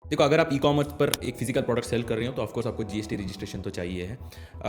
देखो, अगर आप ई-कॉमर्स पर एक फिजिकल प्रोडक्ट सेल कर रहे हो तो ऑफकोर्स आपको जीएसटी रजिस्ट्रेशन तो चाहिए है।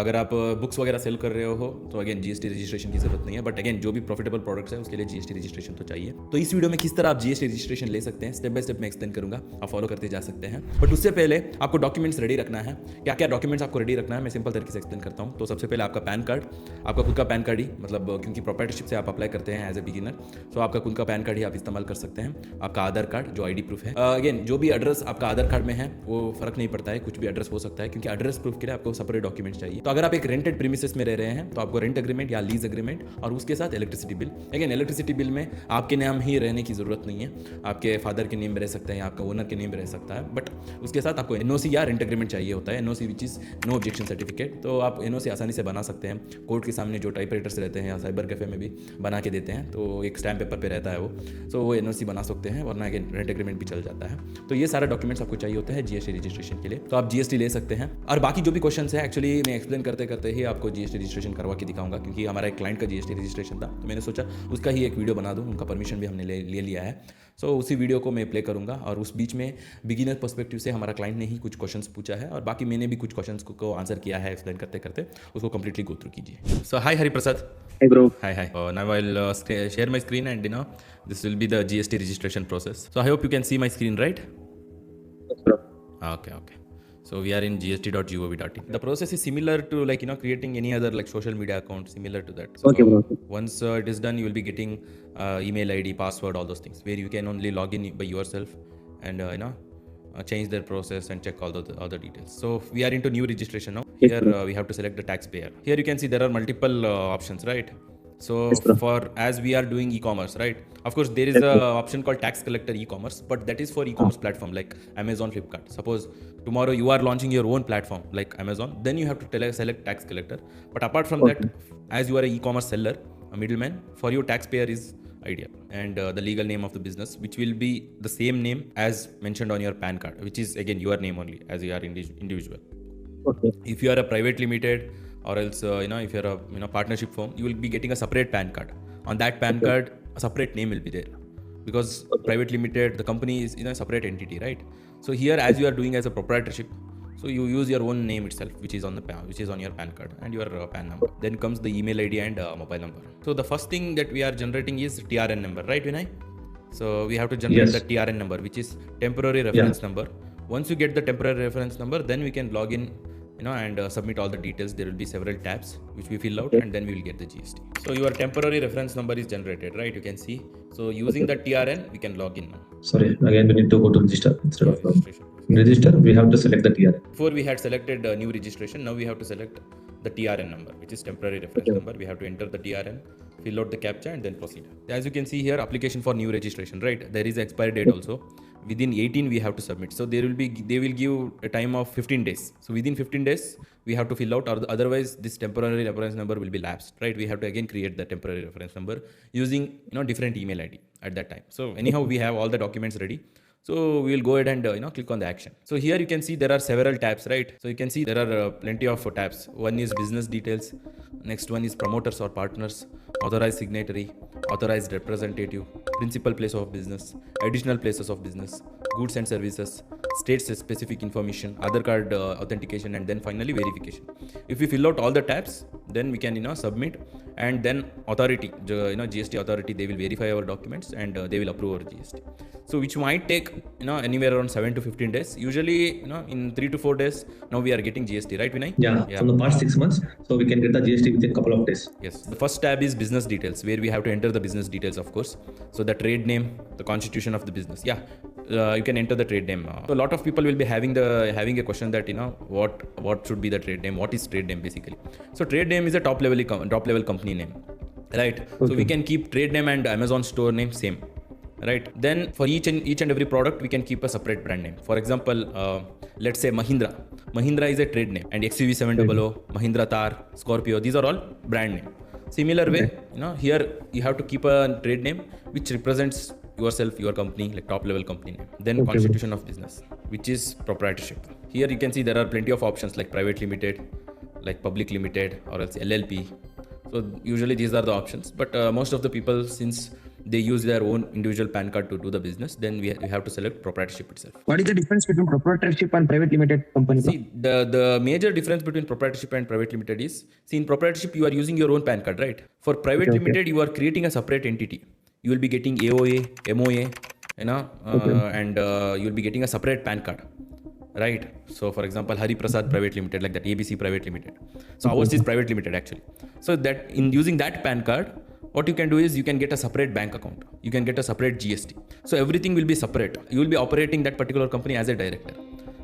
अगर आप बुक्स वगैरह सेल कर रहे हो तो अगेन जीएसटी रजिस्ट्रेशन की जरूरत नहीं है, बट अगेन जो भी प्रॉफिटेबल प्रोडक्ट्स है उसके लिए जीएसटी रजिस्ट्रेशन तो चाहिए। तो इस वीडियो में किस तरह आप जीएसटी रजिस्ट्रेशन ले सकते हैं स्टेप बाय स्टेप मैं एक्सप्लेन करूंगा, आप फॉलो करते जा सकते हैं। बट उससे पहले आपको डॉक्यूमेंट्स रेडी रखना है। क्या क्या डॉक्यूमेंट्स आपको रेडी रखना है मैं सिंपल तरीके से एक्सप्लेन करता हूँ। तो सबसे पहले आपका पैन कार्ड, आपका खुद का पैन कार्ड ही, मतलब क्योंकि प्रोप्राइटरशिप से आप अप्लाई करते हैं एज ए बिगिनर, तो आपका खुद का पैन कार्ड ही आप इस्तेमाल कर सकते हैं। आपका आधार कार्ड जो आईडी प्रूफ है, अगेन जो भी एड्रेस आपका आधार कार्ड में है वो फर्क नहीं पड़ता है, कुछ भी एड्रेस हो सकता है, क्योंकि एड्रेस प्रूफ के लिए आपको सेपरेट डॉक्यूमेंट चाहिए। तो अगर आप एक रेंटेड प्रीमिसेस में रह रहे हैं तो आपको रेंट एग्रीमेंट या लीज एग्रीमेंट और उसके साथ electricity bill. Again electricity bill में आपके नाम ही रहने की जरूरत नहीं है, आपके फादर के नेम में रह सकते हैं, आपका ओनर के नेम में रह सकता है, बट उसके साथ आपको एनओसी या रेंट एग्रीमेंट चाहिए होता है। NOC which is no objection certificate. तो आप एनओसी आसानी से बना सकते हैं, कोर्ट के सामने जो टाइप राइटर्स रहते हैं या साइबर कैफे में भी बना के देते हैं, तो एक स्टैम्प पेपर पे रहता है वो, तो वो एनओसी बना सकते हैं, वरना अगेन रेंट एग्रीमेंट भी चल जाता है। तो ये सारे डॉक्यूमेंट्स आपको चाहिए होते हैं जीएसटी रजिस्ट्रेशन के लिए, तो आप जीएसटी ले सकते हैं। और बाकी जो भी क्वेश्चन है एक्चुअली मैं एक्सप्लेन करते करते ही आपको जीएसटी रजिस्ट्रेशन करवा के दिखाऊंगा, क्योंकि हमारा एक क्लाइंट का जीएसटी रजिस्ट्रेशन था, तो मैंने सोचा उसका ही एक वीडियो बना दूं, उनका परमिशन भी हमने ले लिया है। सो उसी वीडियो को मैं प्ले करूंगा और उस बीच में बिगिनर पर्सपेक्टिव से हमारा क्लाइंट ने ही कुछ क्वेश्चंस पूछा है और बाकी मैंने भी कुछ क्वेश्चंस को आंसर किया है एक्सप्लेन करते करते, उसको कंप्लीटली गो थ्रू कीजिए। सो हाय Hariprasad. Hey bro. Hi. Now I'll share my screen and this will be the GST registration process. So I hope you can see my screen, right? Yes, bro. Okay. So we are in gst.gov.in. The process is similar to creating any other like social media account, similar to that. So Okay, bro. once it is done, you will be getting email ID, password, all those things, where you can only log in by yourself and change their process and check all the other details. So we are into new registration now. Yes, Here bro. we have to select the taxpayer. Here you can see there are multiple options, right? So Yes, bro. for as we are doing e-commerce, right? Of course, there is Yes, a bro. option called tax collector e-commerce, but that is for e-commerce platform like Amazon, Flipkart. Suppose tomorrow you are launching your own platform like Amazon, then you have to select tax collector. But apart from Okay. that, as you are an e-commerce seller, a middleman, for you taxpayer is idea and the legal name of the business, which will be the same name as mentioned on your PAN card, which is again your name only as you are individual. Okay. If you are a private limited or else if you're a partnership firm, you will be getting a separate PAN card. On that PAN Okay. card a separate name will be there, because Okay. private limited, the company is a separate entity, right? So here as you are doing as a proprietorship, so you use your own name itself, which is on the PAN, which is on your PAN card and your PAN number. Then comes the email ID and mobile number. So the first thing that we are generating is TRN number, right Vinay? So we have to generate Yes. the TRN number, which is temporary reference number. Once you get the temporary reference number, then we can log in and submit all the details. There will be several tabs which we fill out, Okay. and then we will get the GST. So your temporary reference number is generated, right? You can see. So using the TRN, we can log in now. Sorry. Again, we need to go to register instead of Registration. register. We have to select the TRN. Before we had selected new registration, now we have to select the TRN number, which is temporary reference Okay. number. We have to enter the TRN, fill out the CAPTCHA, and then proceed. As you can see here, application for new registration, right? There is expiry date also. Within 18 we have to submit. So they will give a time of 15 days. So within 15 days we have to fill out, or otherwise this temporary reference number will be lapsed, right? We have to again create the temporary reference number using different email ID at that time. So anyhow, we have all the documents ready. So we will go ahead and click on the action. So here you can see there are several tabs, right? So you can see there are plenty of tabs. One is business details, next one is promoters or partners, authorized signatory, authorized representative, principal place of business, additional places of business, goods and services, state specific information, Aadhaar card authentication, and then finally verification. If we fill out all the tabs, then we can submit, and then authority, GST authority, they will verify our documents and they will approve our GST. So which might take anywhere around 7 to 15 days. Usually in 3 to 4 days now we are getting GST, right Vinay? Yeah. From the past 6 months, so we can get the GST within a couple of days. Yes. The first tab is business details, where we have to enter the business details, of course. So the trade name, the constitution of the business. Yeah, you can enter the trade name. So a lot of people will be having a question that what should be the trade name? What is trade name basically? So trade name is a top level company name, right? So Okay. we can keep trade name and Amazon store name same. Right. Then for each and every product, we can keep a separate brand name. For example, let's say Mahindra. Mahindra is a trade name, and XUV700, Mahindra Thar, Scorpio. These are all brand name. Similar way, here you have to keep a trade name which represents yourself, your company, like top level company name. Then Okay. constitution of business, which is proprietorship. Here you can see there are plenty of options like private limited, like public limited, or else LLP. So usually these are the options, but most of the people, since they use their own individual PAN card to do the business, then we have to select proprietorship itself. What is the difference between proprietorship and private limited company? See, the major difference between proprietorship and private limited is, see, in proprietorship you are using your own PAN card, right? For private Okay, limited you are creating a separate entity. You will be getting AOA, MOA, and you will be getting a separate PAN card, right? So for example, Hari Prasad Private Limited, like that, ABC Private Limited. So ours is private limited actually. So that in using that PAN card, what you can do is you can get a separate bank account. You can get a separate GST. So everything will be separate. You will be operating that particular company as a director.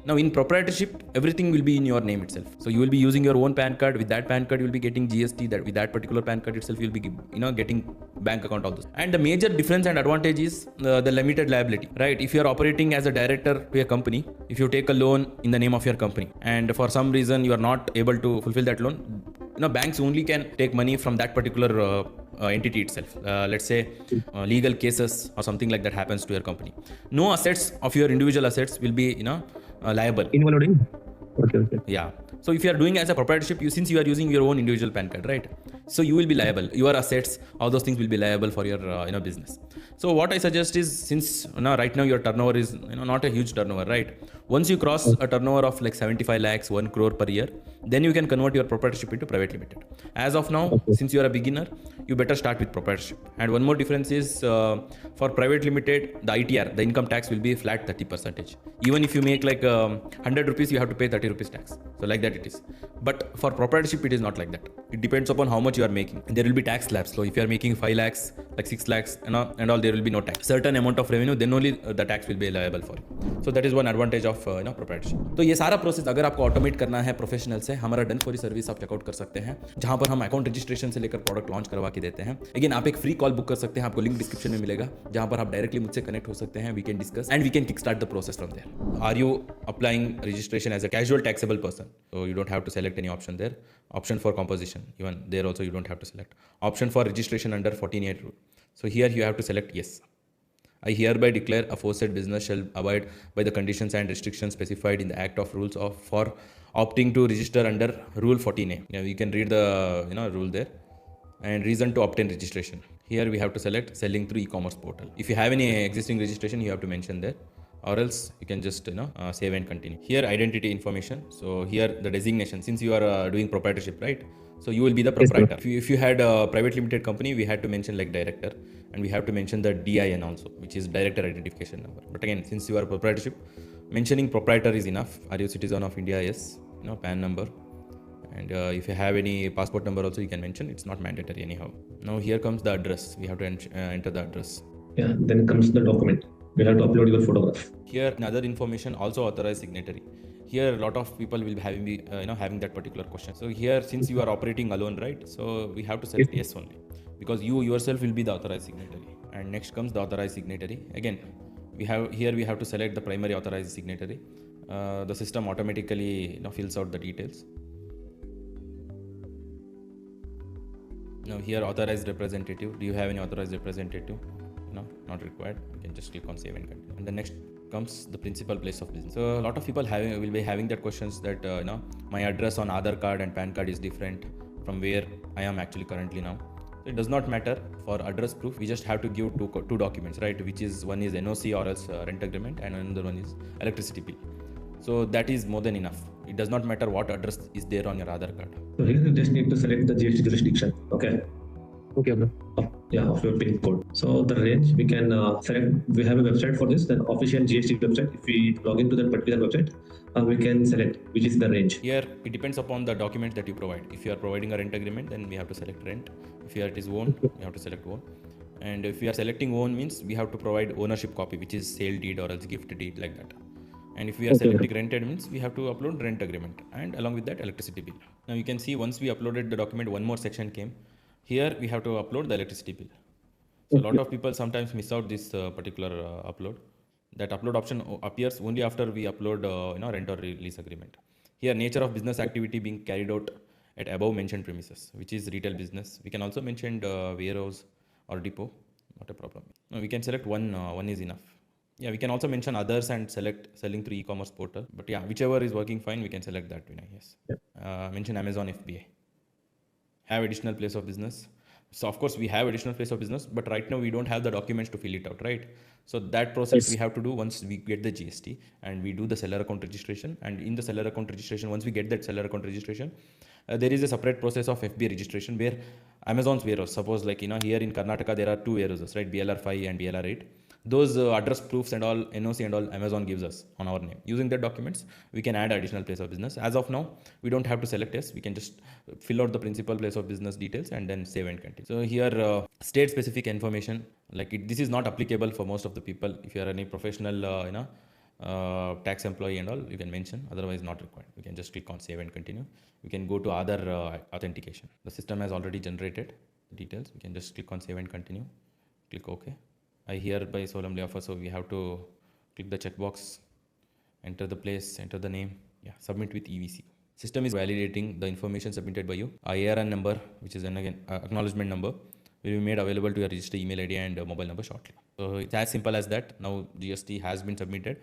Now in proprietorship, everything will be in your name itself. So you will be using your own PAN card. With that PAN card, you will be getting GST. That with that particular PAN card itself, you will be getting bank account, all those. And the major difference and advantage is the limited liability, right? If you are operating as a director to a company, if you take a loan in the name of your company, and for some reason you are not able to fulfill that loan, banks only can take money from that particular entity itself. Let's say legal cases or something like that happens to your company. No assets of your individual assets will be liable. Involved. Okay. Yeah. So if you are doing as a proprietorship, since you are using your own individual PAN card, right? So you will be liable. Your assets, all those things will be liable for your business. So what I suggest is, since right now your turnover is not a huge turnover, right? Once you cross a turnover of like 75 lakhs, 1 crore per year, then you can convert your proprietorship into private limited. As of now, since you are a beginner, you better start with proprietorship. And one more difference is for private limited, the ITR, the income tax will be flat 30%. Even if you make like 100 rupees, you have to pay 30 rupees tax. So like that it is. But for proprietorship, it is not like that. It depends upon how much you are making. There will be tax slabs. So if you are making 5 lakhs, like 6 lakhs, and all, there will be no tax. Certain amount of revenue, then only the tax will be liable for you. So that is one advantage of proprietorship. तो ये सारा process अगर आपको automate करना है professional से, हमारा done for you service आप चेकआउट कर सकते हैं, जहां पर हम अकाउंट रजिस्ट्रेशन से लेकर प्रोडक्ट लॉन्च करवा के देते हैं. अगेन आप एक फ्री कॉल बुक कर सकते हैं, आपको लिंक डिस्क्रिप्शन में मिलेगा, जहां पर आप डायरेक्टली मुझसे कनेक्ट हो सकते हैं. We can discuss and we can kick start the process from there. Are you applying registration as a casual taxable person? So you don't have to select any option there. Option for composition, even there also you don't have to select. Option for registration under 14A rule. So here you have to select yes. I hereby declare aforesaid business shall abide by the conditions and restrictions specified in the Act of Rules for opting to register under Rule 14A. Yeah, you can read the rule there. And reason to obtain registration. Here we have to select selling through e-commerce portal. If you have any existing registration, you have to mention there. Or else you can just save and continue. Here identity information. So here the designation, since you are doing proprietorship, right? So you will be the proprietor. If you had a private limited company, we had to mention like director, and we have to mention the DIN also, which is director identification number. But again, since you are proprietorship, mentioning proprietor is enough. Are you citizen of India? Yes. PAN number. And if you have any passport number also, you can mention. It's not mandatory anyhow. Now here comes the address. We have to enter the address. Yeah, then comes the document. You have to upload your photograph. Here another information, also authorized signatory. Here a lot of people will be having that particular question. So here, since you are operating alone, right? So we have to select yes only, because you yourself will be the authorized signatory. And next comes the authorized signatory. Again, we have to select the primary authorized signatory. The system automatically fills out the details. Now here authorized representative. Do you have any authorized representative? No, not required. You can just click on save and continue. And the next comes the principal place of business. So a lot of people will be having that questions that my address on Aadhaar card and PAN card is different from where I am actually currently now. So it does not matter for address proof. We just have to give two documents, right? Which is, one is NOC or else rent agreement, and another one is electricity bill. So that is more than enough. It does not matter what address is there on your Aadhaar card. So here you just need to select the GST jurisdiction. Okay, bro. Of your PIN code. So the range we can select. We have a website for this, the official GST website. If we log into that particular website, we can select which is the range. Here it depends upon the documents that you provide. If you are providing a rent agreement, then we have to select rent. If it is own, we have to select own. And if we are selecting own, means we have to provide ownership copy, which is sale deed or else gift deed, like that. And if we are selecting rented, means we have to upload rent agreement, and along with that electricity bill. Now you can see, once we uploaded the document, one more section came. Here we have to upload the electricity bill. So a lot of people sometimes miss out this particular upload. That upload option appears only after we upload rent or lease agreement. Here, nature of business activity being carried out at above mentioned premises, which is retail business. We can also mention warehouse or depot, not a problem. Now we can select one is enough. Yeah, we can also mention others and select selling through e-commerce portal. But yeah, whichever is working fine, we can select that. Yes. Mention Amazon FBA. Have additional place of business. So of course we have additional place of business, but right now we don't have the documents to fill it out, right? So that process Yes. we have to do once we get the GST and we do the seller account registration. And in the seller account registration, once we get that seller account registration, there is a separate process of FBA registration where Amazon's warehouse, suppose like here in Karnataka there are two warehouses, right? BLR 5 and BLR 8. Those address proofs and all, NOC and all, Amazon gives us on our name. Using the documents, we can add additional place of business. As of now, we don't have to select yes. We can just fill out the principal place of business details and then save and continue. So here, state specific information, like this is not applicable for most of the people. If you are any professional, tax employee and all, you can mention, otherwise not required. You can just click on save and continue. You can go to other authentication. The system has already generated the details. You can just click on save and continue. Click OK. I hereby solemnly offer, so we have to click the checkbox, enter the place, enter the name, submit with EVC. System is validating the information submitted by you. ARN number, which is again acknowledgement number, will be made available to your registered email ID and mobile number shortly. So it's as simple as that. Now GST has been submitted.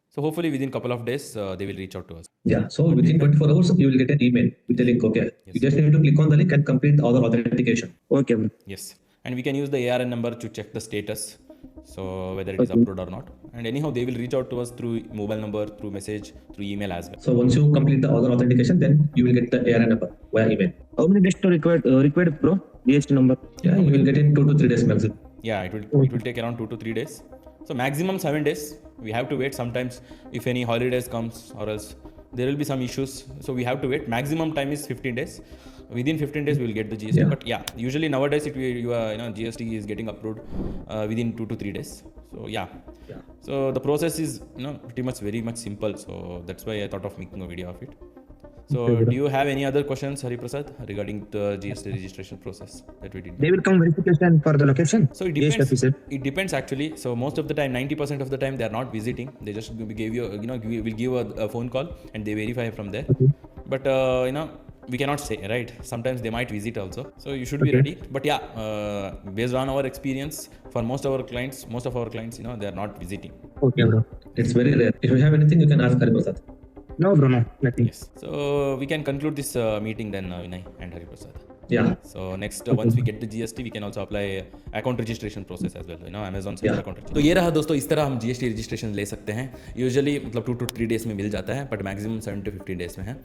So hopefully within couple of days, they will reach out to us. Yeah, so within 24 hours, you will get an email with the link. Okay, you just need to click on the link and complete all the authentication. Okay, bro. Yes. And we can use the ARN number to check the status. So whether it is approved or not. And anyhow, they will reach out to us through mobile number, through message, through email as well. So once you complete the other authentication, then you will get the ARN number via email. How many days to required, bro? GST number. Yeah, you will get in 2 to 3 days maximum. Yeah, it will take around 2 to 3 days. So maximum 7 days. We have to wait. Sometimes if any holidays comes or else there will be some issues. So we have to wait. Maximum time is 15 days. Within 15 days we will get the GST. Yeah. But yeah, usually nowadays GST is getting approved within 2 to 3 days. So yeah. So the process is pretty much very much simple. So that's why I thought of making a video of it. So do you have any other questions, Hari Prasad, regarding the GST registration process that we did? They will come verification for the location. So it GST depends. officer. It depends actually. So most of the time, 90% of the time, they are not visiting. They just give you, will give a phone call and they verify from there. Okay. But we cannot say, right? Sometimes they might visit also. So you should be ready. But yeah, based on our experience, for most of our clients, they are not visiting. Okay, bro. It's very rare. If you have anything, you can ask Hari Prasad. No, bro, no, nothing. Yes. So we can conclude this meeting then, Vinay and Hari Prasad. Yeah. So next, once we get the GST, we can also apply account registration process as well. Amazon seller account registration. तो ये रहा दोस्तों, इस तरह हम GST registration ले सकते हैं. Usually मतलब 2 to 3 days में मिल जाता है, but maximum 7 to 15 days में है.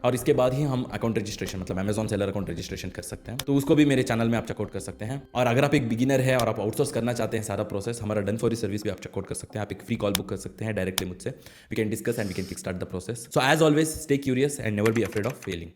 और इसके बाद ही हम account registration मतलब Amazon seller account registration कर सकते हैं. तो उसको भी मेरे चैनल में आप चेकआउट कर सकते हैं. और अगर आप एक बिगिनर है और आप आउटसोर्स करना चाहते हैं सारा प्रोसेस, हमारा डन फॉर यू सर्विस भी आप चेकआउट कर सकते हैं. आप एक फ्री कॉल बुक कर सकते हैं डायरेक्टली मुझसे. We can discuss and we can kick start the process. So as always, stay curious and never be afraid of Fehling.